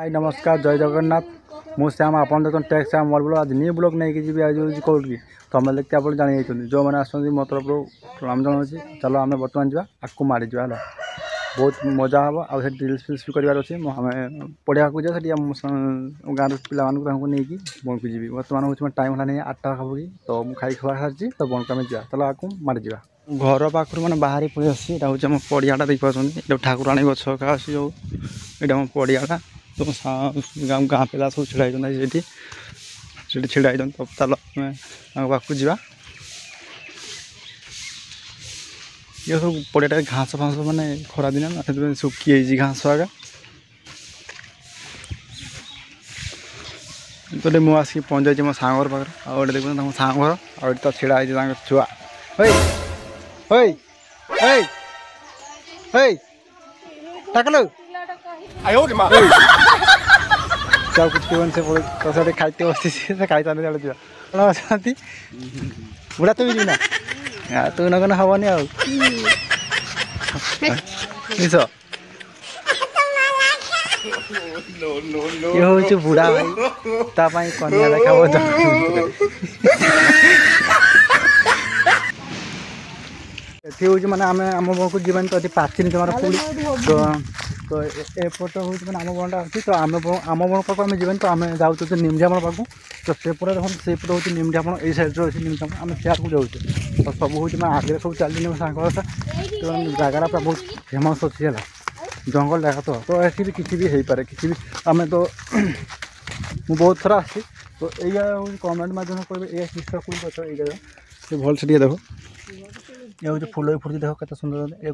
हाय नमस्कार जय जगन्नाथ मु श्याम आपन देखते टेक्स श्याम मोर ब्लॉग आज न्यू ब्लॉग नहीं कि आज कौटी तुम देखते आप जानी जो मैंने आस मो तरफ राम जन अच्छी चलो आम बर्तमान जा आपको मारी जा बहुत मजा हम आउ रिल्स फिल्स भी करार अच्छे आम पढ़ा को जा गाँव पिला नहीं कि बन को जी बर्तमान हूँ टाइम है 8टा खाबी तो मुझे खाई खुआ सारी तो बन को जा चलो आपको मारी जा घर पाखर मैंने बाहरी पड़े आसी हूँ आम पड़ियाटा देखिए ये ठाकुराणी गछ आसी जो यहाँ आम पड़ियाटा तो गाँ पिला सब छिड़ाई छिड़ाई तो चलो पाक जा ये सब पड़ियाटा घास फाँस मैंने खरा दिन ना सुखी घास आगा तो मुझे पहुँच जाइए मो सांगर पाखे आगे देखते सांगर आगे तो छिड़ा छुआ टाकलो क्या कुछ से तो खाते बस खाई जाती बुढ़ा तो भी ना तू नगन हेनी आस ये हूँ बुढ़ा भाई कन्या देखा ये हूँ मैंने आम बन को जीवन तो पाचिनी तुम्हारा पुली तो एपट हूँ मैंने आम बनटा अच्छी तो आम बन पाक आम जीवन तो आम जाऊँ निमझापण पाक तो सेपटे देखो सेपट हूँ निमझापण ये सैड्रे अच्छी निमझापण आम सियाड़ को जाऊँ तो सब हूँ मैं आगे सब चलती मो सांग तो जगह पूरा बहुत फेमस अच्छी है जंगल जगह तो ऐसी भी किसी भी हो पारे किसी भी आम तो मुझे बहुत थर आसी तो यही कमेंट मध्यम कहे ये किस कुल गच ये भल से देखो ये हूँ फुल फुर्ती देख के सुंदर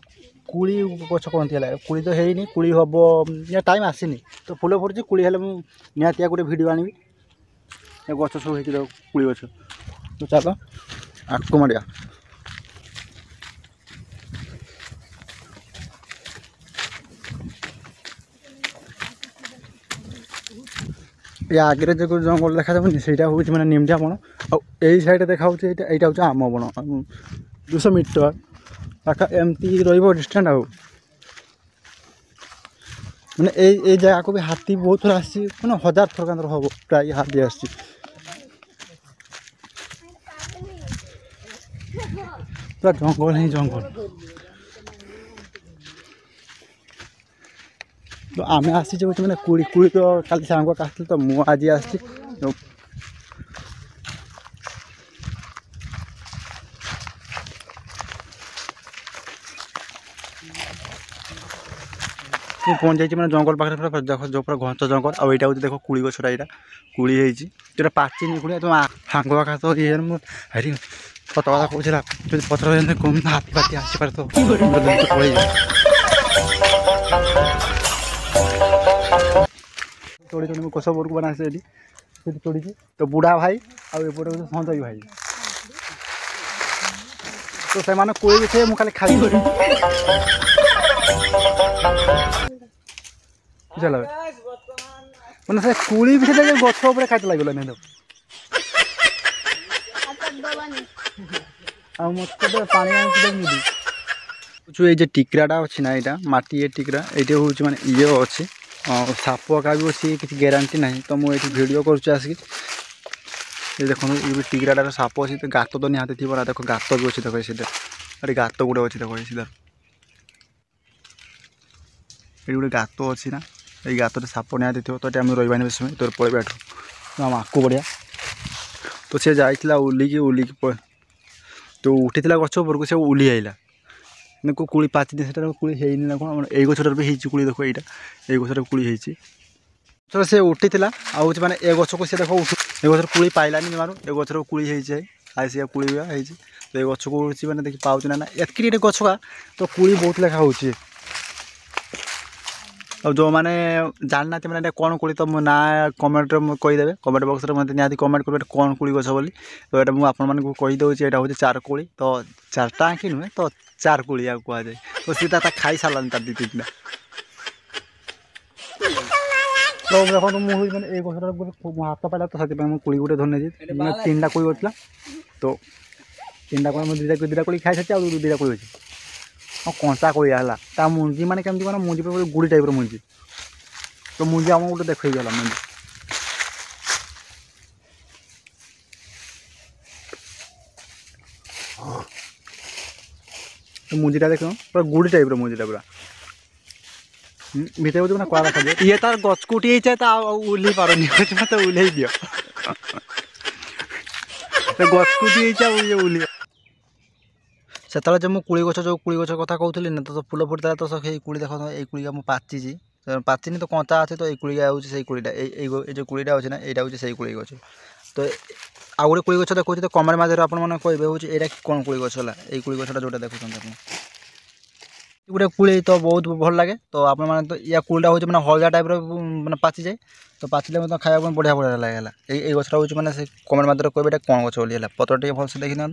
कुड़ी गच कहती है कुड़ी तो है कुड़ी हम या टाइम आसनी तो फुल फुर्ती कुड़ी हेल्ले निहाती गोटे भिड आनी ये गच सब हो कुड़ी गच तो चलो आटको मारिया ये आगे जो जंगल देखा से हूँ मैंने निमझापण आई साइड देखा यहाँ हूँ आम बण 200 मीटर पाखा एमती डिस्टेंट आउ मैंने ये जगह को भी हाथी बहुत थर आसी मैंने 1000 थर हम प्राय हाथी आसी पूरा जंगल ही जंगल तो आम आसी मैंने कुड़ी कुड़ी तो कल सांग आसती तो मुझे आज आसी पहुँच जाइए मैंने जंगल पाखे पूरा देखो जो पूरा घंच जंगल और यहाँ हूँ देखो कुड़ी गछटा यहाँ कुड़ी है पाचिनी कुड़ी तुम सांग पाखा तो ये हरी सत कथा कहला पथर कम हाथी पाती आसपे तो तोड़ी तोड़ी कोष बोर को बना तोड़ी तो बुढ़ा भाई आउटे संजय भाई तो से कोई भी थे मुझे खाली खाई चल मैंने से कुड़ी भी गछ खाते लगे नहीं तो पानी ये टिकराटा अच्छी ना यहाँ माटी ये टिकरा ये हूँ मैंने ये अच्छी साप का भी अच्छी किसी गारंटी ना तो मुझे भिडियो करसिक ये देखो ये टिकराटार साप अच्छी तो गात तो निहाती थी देखो गात भी अच्छी देखो सीधा अरे गात गोटे अच्छी देखो सीधा ये गोटे गात अच्छी ना ये गात साप निहाती थो तो आम रही बेस तोर पड़े तो आम आकू बढ़िया तो सी जाइला उलिकी तो उठी गच ऊपर को सी उली आइला को कुड़ी पाची से कुड़ी है ना कौन ये गचर भी कुड़ी देखो यहाँ ये गचर कुड़ी तो से उठी आउ मैंने ए गच को सी देखो उठ ये गचर कुड़ी पाइलानी जमार ये गचर कुड़ी है आई कुड़ी है तो ये गच को उड़ी मैंने देखिए पाँच ना एतकी गच का तो कुड़ी बहुत लेखा हो जो मैंने जानना मैंने कौन कुड़ी तो मो ना कमेंट कहीदेवे कमेंट बक्स में मतलब निहाती कमेंट करेंगे कौन कुड़ी गछ बोली तो ये मुझे आपको कहीदे यहाँ हूँ 4 कुड़ी तो 4टा आँखी नुहे तो 4 कुड़ी या कहुए तो सीधा खाई सारानी तार 2-3टा तो देखो मुझे मैंने ये गछ हाथ पाला तो से कुड़ी गोटे धरने 3टा कुड़ी गला तो 3टा कुड़ी 2टा कुड़ी खाई सारी 2टा कुड़ी अच्छी कंचा कोई है ता मुंजी माने केमती माने मुंजी पे गुड़ी टाइप मुंजी तो मुझे आम गोटे देख गला मुझे तो मुझीटा देख पूरा गुड़ी टाइप मुझीटा पूरा भितर बोलते कड़ा रखा ये तार गच को उठी तो ओल्ल पारनी मत ओल्ल दियो गच को उठी ओल्ल से जो मुझे कुड़ी गछ जो कुड़ी गछ कथा कहूली ना तो फुल फुटा तो से कुड़ी देख ये कुड़िया मुझे पाची पाचिनी तो कंचा अच्छे तो ये कुड़िया हूँ से कुड़ीटा ये जो कुड़ीटा अच्छे ना यहाँ हूँ से कुड़ी गछ तो आउ गोटे कुड़ी गछ देखो तो कमेंट मध्य आपने कहे हूँ यहाँ कौन कुड़ी गछ है ये कुड़ी गछटा जो देखुं आप गोटे कुड़ी तो बहुत भल लगे तो आप या कुड़ीटा हूँ मैंने हलदिया टाइप मैंने पाची जाए तो पाचिले मतलब खाया बढ़िया बढ़िया लगे ये गछटा हूँ मैंने कमेंट मध्य कहे कौन गछ बोली है पत्र टे भलसे देखी ना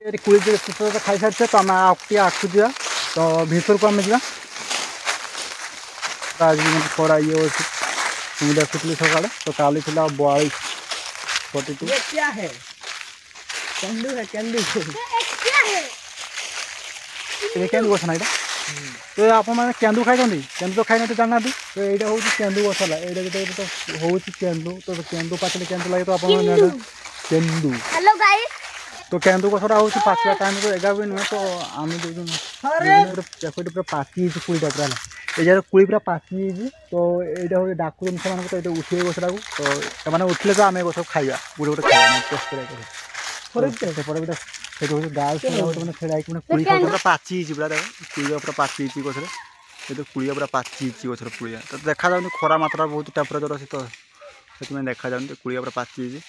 ये कुड़ी तो खाई सारी तो आम आगू जा तो भीतर को आम जा आज खरा ये अच्छे मुझे देखुली सका तो काली थी 42 42 क्या है केंदू है केंदू केंदू गछ ना यहाँ तो आप केंदू खाई केंदू तो खाई ना जाना तो यहाँ हूँ केंदू गछ है ये तो हूँ केंदू तो केंदू पाचिले केंदू लगे तो आप केंदू तो केंदू गछटा हूँ पाचिला टाइम तो एगा भी नुहे तो आम पूरा पाची कुड़ीटा पूरा ये कुड़ी पूरा पाची तो यहाँ हूँ डाकू से तो ये उठे गछटा को तो से उठले तो आम गछ खाइबा गोटे गोटे खाइबा टेस्ट कर गाल मैंने खेड़ा कुड़ी पूरा पाची पूरा देख कुड़िया पूरा पाची गछरे ये तो कुड़िया पूरा पाची गछर कुड़िया तो देखा जाऊँ खरा मात्रा बहुत टेम्परेचर अच्छे तो से देखा जाऊँ कुड़िया पूरा पाची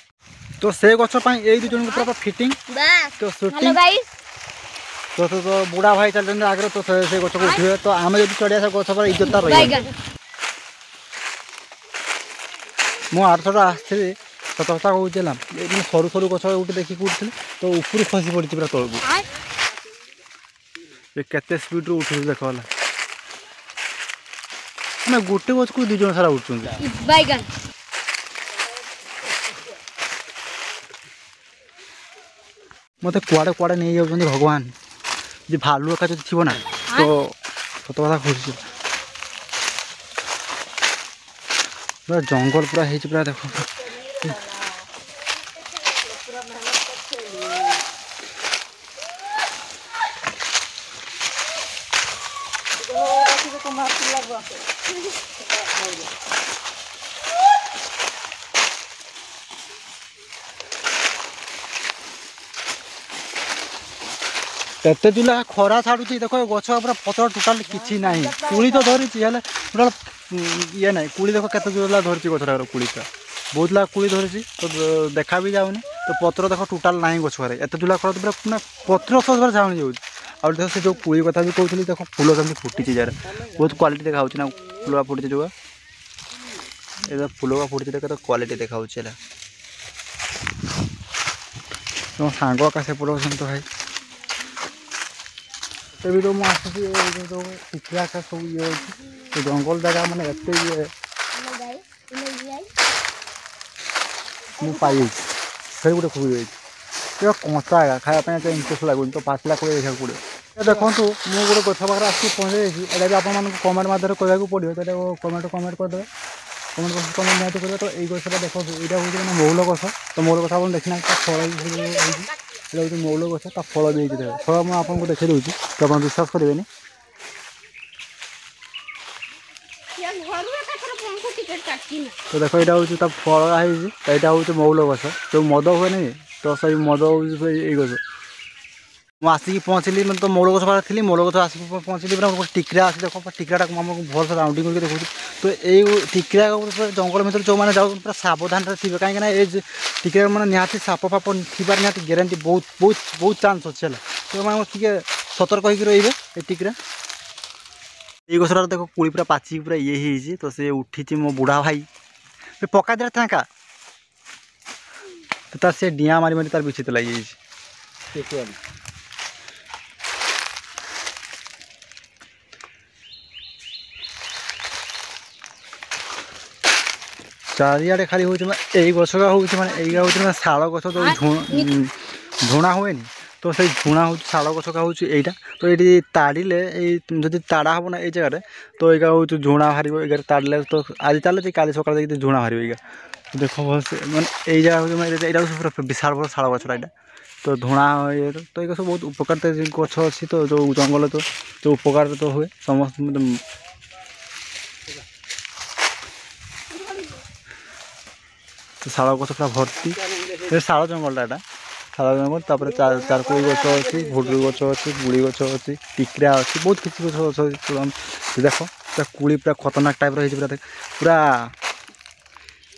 तो से गछपाई ये दु जन पूरा फिटिंग तो शूटिंग तो बुढ़ा भाई चल आगे तो से गछ को उठे तो आम जो चढ़िया से गछ पर इज्जतटा रही मु 800 आसती सत कथा कहूला सरू सरू गछ गोटे देखिए उठे तो ऊपर खसी पड़ी पूरा तौक केते स्पीड उठू देख मैं गोटे गछ को 2 जन सारा उठुं मत कुआड़े कुआड़े नहीं जाऊँ भगवान जी भालू एका जो थी ना तो सत कथा कहूँ पूरा जंगल पूरा है पूरा देख एते जुला खरा छाड़ुची देख गछ पूरा पतर टोटाल किसी ना कुड़ी तो धरी टोटाल ये ना कुड़ी देख के जुला धरी गछटा कुड़ीटा बहुत लाख कुड़ी धरी तो देखा भी जाऊनी तो पत्र देख टोटाल ना गछरे एत जुला खरा तो पूरा पत्र सब झाणी जाऊँ और देख से जो कुड़ी कथा भी कहती देख फूल जमी फुटी यार बहुत क्वालिटी देखा ना फूल फुटी जो ये फूल फुटी देख तो क्वालिटी देखा तुम सांग का सेपट तो भाई तभी तो मुझे जो टिकरा का सब ये तो जंगल जगह मैंने एत ये पाई फिर गोटे खुई जाए कंचा है खायापी इंटरेस्ट लगुन तो पाचला को देखा पड़े देखो मुझे गोटे गछ पाखे आसिक पहुँचे यहाँ भी आपको कमेंट मध्य कहूँ पड़ो तो कमेंट करदे कमेंट निहत करेंगे तो ये गछटा देखो यहाँ हूँ मैंने मौल गछ तो मौल गछ आप देखना फल ये हूँ मौल गछ ता फल भी होती है फल मुझे आपको देखी दूसरी तो आप विश्वास करेंगे तो देखो यहाँ हूँ फल है यहाँ हूँ मौल गछ जो मद हुए नहीं तो सही मद हूँ ये गछ मुझे आसिक पहुँचली मतलब तो मौल गछ पाखे थी मौल गछ आसिक पहुँचली पूरा टिकरा आस देख टिकराटा आमको भल से राउंडिंग करके देखो तो ये टिकरा जंगल भर जो मैंने जाऊँ पूरा सावधान थे कहीं ये टिकरा मैंने निहाती साप फाप थी निहाती ग्यारंटी बहुत बहुत बहुत चान्स अच्छे तो मैं टे सतर्क होकर रे ये टिकरा ये गछटा देख कुड़ी पूरा पाची पूरा ये तो सी उठी मो बुढ़ा भाई पका दे था का तो तार से डिया मारी मारी तार बिछित लगी चारिआडे खाली हूँ यही गछगा हूँ मैंने शाल गछ तो धुणा हुए तो से झुणा हूँ शाल गछका हूँ यहाँ तो ये ताड़े जदि ताड़ा हम ना ये जगह तो ये हूँ झुणा बाहर ये ताड़े तो आज चलते का सका झुणा बाहर ये देख भलसे मैंने ये जगह हूँ यहाँ पूरा विशाल बड़ा शाल गछटा यहाँ तो धुणा ये तो ये सब बहुत उपकार गछ अच्छी तो जो जंगल तो जो उपकार तो हुए समस्त तो शाल गछ पूरा भर्ती शाल जंगलटा यहाँ शाल जंगल तापर चारकोई गछ अच्छी भुडुरी गछ अच्छी बुड़ी गछ अच्छी टिकरा अच्छी बहुत किसी गछ अच्छे देख पूरा कूड़ी पूरा खतरनाक टाइप रही पूरा पूरा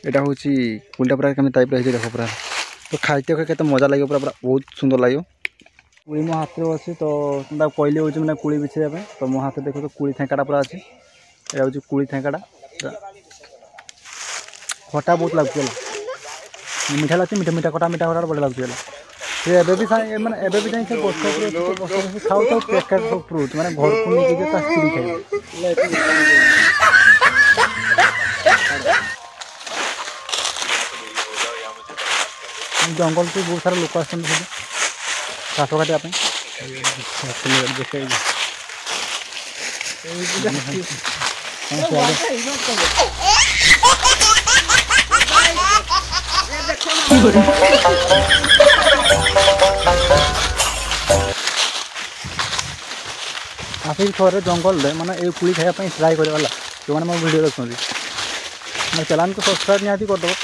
यहाँ हूँ कूड़ा पूरा कमी टाइप रही देख पूरा तो खाइते के मजा लगे पूरा पूरा बहुत सुंदर लगे कूड़ी मो हाथ में अच्छी तो कहली हूँ मैंने कूड़ी बिछाई तो मो हाथ देख तो कूड़ी थेंकाटा पूरा अच्छी यहाँ हूँ कूड़ी थेंकाटा खटा बहुत लगुला मीठा लगे मीठा मीठा खटा बढ़िया लगुला से भी मैंने भी जाए बस खाऊ तो पैकेट सब फ्रुट मैंने घर को नहीं स्त्री खाई जंगल से बहुत सारा लोक आस घास काटापी आसिक थोड़े जंगल मैंने ये कुड़ी खायापी ट्राए करवाला जो मैंने मो वीडियो देखते मैं चैनल को सब्सक्राइब निहाती करदेव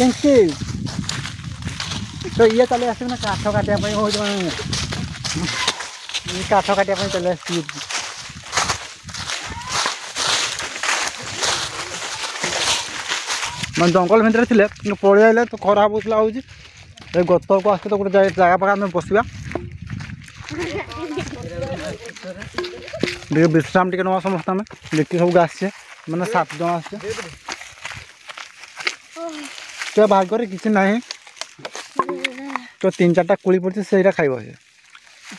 थैंक यू तो ये चले आस काठ काटापी हूँ काठ काटापी चले आस मैं जंगल भितर थे पड़े आए तो खराब होता हूँ गत को आस तो गोटे जगह पाक आम बसवा विश्राम टे ना समस्त आम देखिए सब आसचे मैंने 7 जन आसचे तो भाग्य किसी ना तो 3-4टा कुड़ी पड़ी से खाइब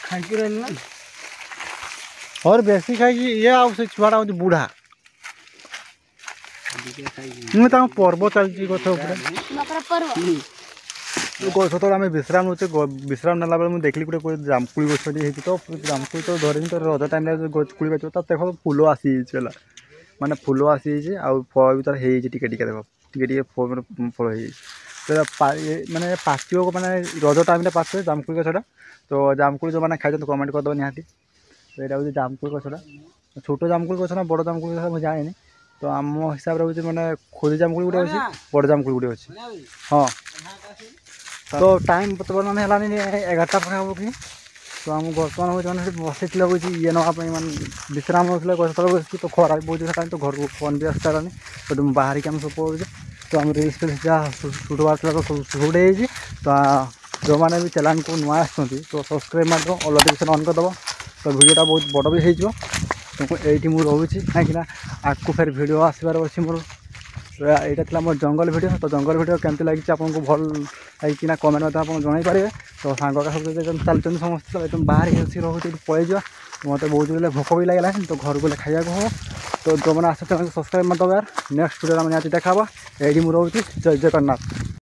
खाई रही ना और बेसी खाई ये आउ से छुआटा हूँ बुढ़ा मुझे पर्व चलती गछ गछ तो आम विश्राम नौचे विश्राम नाला बेले मुझे देखली गोटे जामकुड़ी गछटी तो जामकुड़ी तो धरनी तो रज टाइम कुड़ी बाच तो देख फूल आसी गला माने फूल आसी आउ फल भी तार टे देख टे फल तो माने पाचिब को मैंने रज टाइम पाचे जामकुड़ी गछटा तो जामकुड़ी जो मैंने खाई तो कमेंट करदे निहाती तो यहाँ हूँ जामकुड़ी गछटा छोट जामकुड़ी गछ ना बड़ जामकुड़ी गछ मुझे जाए तो आम हिसाब से मैंने खोदी जामकुड़ी गोटे अच्छी बड़ जामकुड़ी गोटे अच्छी हाँ तो टाइम बर्तमान है 11टा पाखापाखि तो आम बर्तमान हूँ मैंने बसई लगुच ये नापी मान विश्राम होता गछ तक बस तो खरा बहुत जगह तो घर को फोन भी आससारानी तो बाहर की आम सब पड़े तो आम रिल्स फिल्स जहाँ सुट बार तो सब सुट तो जो मैंने भी चैनल को नुआ आसती तो सब्सक्राइब मार ऑल नोटिफिकेशन ऑन करदेव तो वीडियोटा बहुत बड़ भी हो तो ये मुझे रोचे कहीं आगू फिर वीडियो आसबार अच्छी मोर यहाँ था मोर जंगल वीडियो तो जंगल वीडियो केमती लगी आपको भल लगी कमेंट आप जन पारे तो सांग चलते समस्त एकदम बाहर रोचे पलि जा मत बहुत भोक भी लगे तो घर को खाया हम तो जो मैंने आस सब्सक्राइब मत यार नेक्स्ट वीडियो निहाती देखा ये मुझे रोचे जय जगन्नाथ।